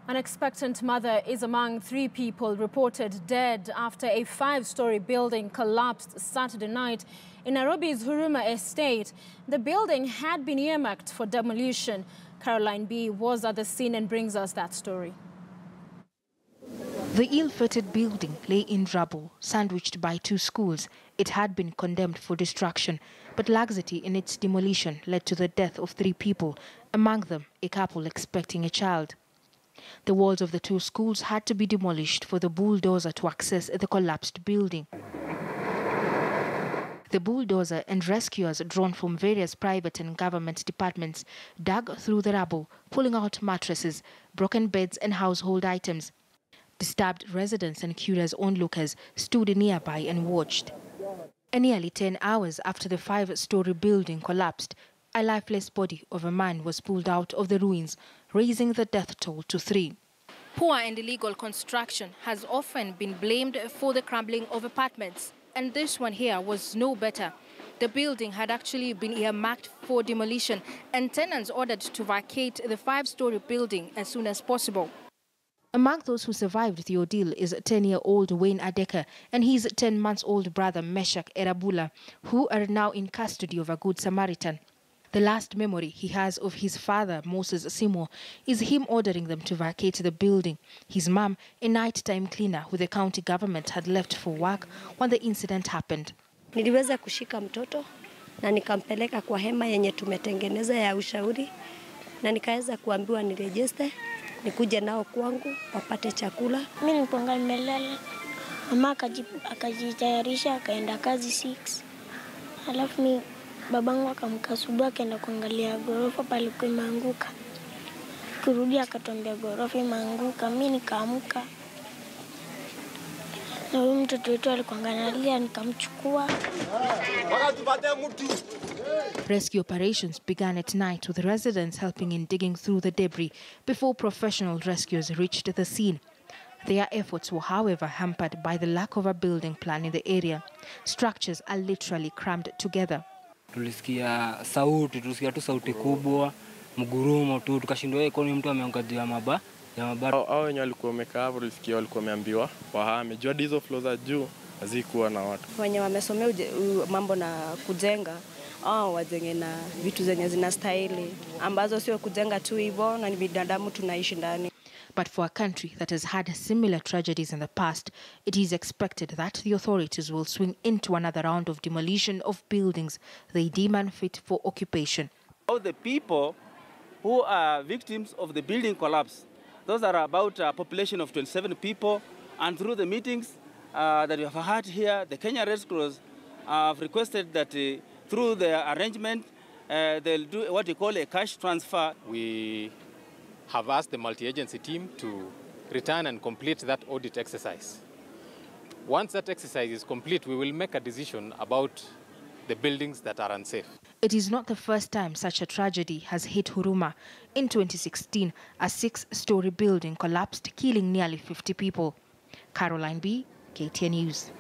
An expectant mother is among 3 people reported dead after a 5-story building collapsed Saturday night in Nairobi's Huruma estate. The building had been earmarked for demolition. Caroline B. was at the scene and brings us that story. The ill-fated building lay in rubble, sandwiched by 2 schools. It had been condemned for destruction, but laxity in its demolition led to the death of 3 people, among them a couple expecting a child. The walls of the 2 schools had to be demolished for the bulldozer to access the collapsed building. The bulldozer and rescuers drawn from various private and government departments dug through the rubble, pulling out mattresses, broken beds and household items. Disturbed residents and curious onlookers stood nearby and watched. And nearly 10 hours after the 5-story building collapsed, a lifeless body of a man was pulled out of the ruins, raising the death toll to 3. Poor and illegal construction has often been blamed for the crumbling of apartments, and this one here was no better. The building had actually been earmarked for demolition, and tenants ordered to vacate the 5-story building as soon as possible. Among those who survived the ordeal is 10-year-old Wayne Adeka and his 10-month-old brother Meshach Erabula, who are now in custody of a Good Samaritan. The last memory he has of his father, Moses Simo, is him ordering them to vacate the building. His mom, a nighttime cleaner who the county government had left for work when the incident happened. Niliweza kushika mtoto na nikampeleka kwa hema yenye tumetengeneza ya ushauri na nikaweza kuambiwa nirejeste nikuje nao kwangu wapate chakula. Mimi nilipoanga nimelala, mama akajitayarisha akaenda kazi 6. Alafu mimi babangu akamka asubuhi akaenda kuangalia gorofa palikuwa imeanguka. Kurudi akatuambia gorofa imeanguka, mimi nikaamka. Na huyo mtoto wetu alikuwa analia nikamchukua. Rescue operations began at night with residents helping in digging through the debris before professional rescuers reached the scene. Their efforts were, however, hampered by the lack of a building plan in the area. Structures are literally crammed together. Tulisikia tu sauti kubwa, mgurumo tu, tukashindwa kwa nini mtu ameanguka juu ya mabara. Hao wenye walikuwa wamekaa hapo tulisikia walikuwa wameambiwa wahame. Jua hizo floors za juu hazikuwa na watu. Wenye wamesomea mambo na kujenga, wajenge na vitu zenye zinastahili ambazo sio kujenga tu hivyo na ni binadamu tunaishi ndani. But for a country that has had similar tragedies in the past, it is expected that the authorities will swing into another round of demolition of buildings they deem unfit for occupation. All the people who are victims of the building collapse, those are about a population of 27 people, and through the meetings that we have had here, the Kenya Red Cross have requested that through the arrangement, they'll do what we call a cash transfer. We have asked the multi-agency team to return and complete that audit exercise. Once that exercise is complete, we will make a decision about the buildings that are unsafe. It is not the first time such a tragedy has hit Huruma. In 2016, a 6-story building collapsed, killing nearly 50 people. Caroline B., KTN News.